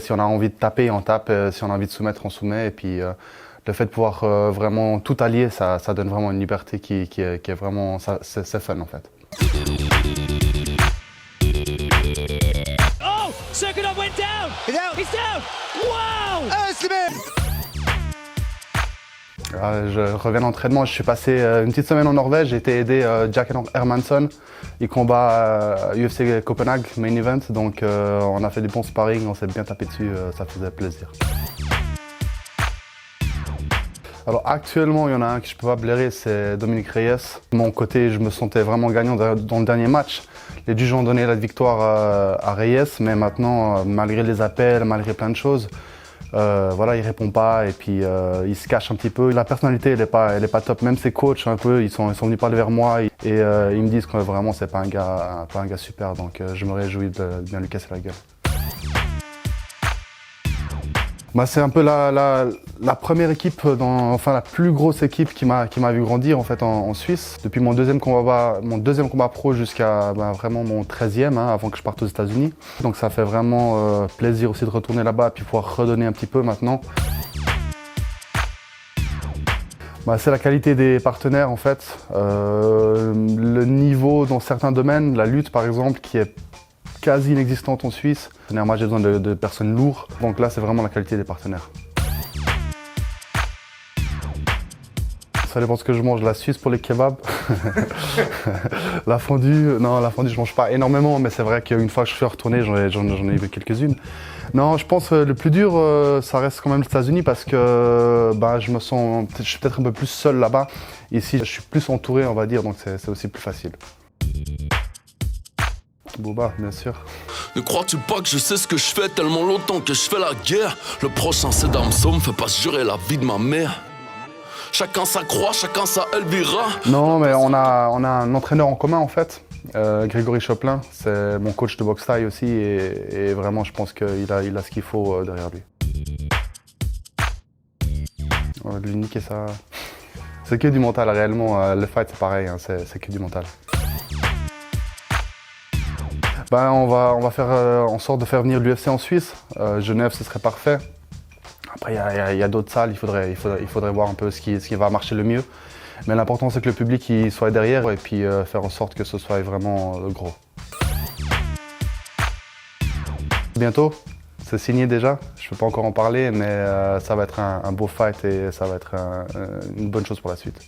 Si on a envie de taper, on tape. Si on a envie de soumettre, on soumet. Et puis le fait de pouvoir vraiment tout allier, ça donne vraiment une liberté qui est vraiment... C'est fun en fait. Oh, Serkinov went down. He's down. Wow. Je reviens d'entraînement, je suis passé une petite semaine en Norvège, j'ai été aider Jack Hermansson. Il combat à UFC Copenhague, main event, donc on a fait des bons sparring, on s'est bien tapé dessus, ça faisait plaisir. Alors actuellement, il y en a un que je peux pas blairer, c'est Dominique Reyes. De mon côté, je me sentais vraiment gagnant dans le dernier match. Les juges ont donné la victoire à Reyes, mais maintenant, malgré les appels, malgré plein de choses, voilà, il répond pas et puis il se cache un petit peu. La personnalité, elle est pas top. Même ses coachs, un peu, ils sont venus parler vers moi et ils me disent que vraiment c'est pas un gars super. Donc je me réjouis de bien lui casser la gueule. Bah, c'est un peu la première équipe, enfin la plus grosse équipe qui m'a vu grandir en fait en Suisse. Depuis mon deuxième combat pro jusqu'à vraiment mon 13e, avant que je parte aux États-Unis. Donc ça fait vraiment plaisir aussi de retourner là-bas et puis pouvoir redonner un petit peu maintenant. Bah, c'est la qualité des partenaires en fait, le niveau dans certains domaines, la lutte par exemple qui est quasi inexistante en Suisse. Moi j'ai besoin de personnes lourdes, donc là c'est vraiment la qualité des partenaires. Ça dépend ce que je mange. La Suisse pour les kebabs. La fondue, non, la fondue je mange pas énormément, mais c'est vrai qu'une fois que je suis retourné, j'en ai eu quelques-unes. Non, je pense le plus dur, ça reste quand même les États-Unis parce que je suis peut-être un peu plus seul là-bas. Ici, je suis plus entouré, on va dire, donc c'est aussi plus facile. Booba, bien sûr. Ne crois-tu pas que je sais ce que je fais tellement longtemps que je fais la guerre? Le prochain c'est Damso, me fais pas jurer la vie de ma mère. Chacun sa croix, chacun sa Elvira. Non, mais on a un entraîneur en commun en fait. Grégory Choplin, c'est mon coach de boxe thaï aussi et vraiment je pense qu'il a ce qu'il faut derrière lui. On va lui niquer ça. C'est que du mental réellement, le fight c'est pareil, c'est que du mental. On va faire en sorte de faire venir l'UFC en Suisse. Genève, ce serait parfait. Après, il y a d'autres salles, il faudrait voir un peu ce qui va marcher le mieux. Mais l'important, c'est que le public il soit derrière et puis faire en sorte que ce soit vraiment gros. Bientôt, c'est signé déjà. Je ne peux pas encore en parler, mais ça va être un beau fight et ça va être une bonne chose pour la suite.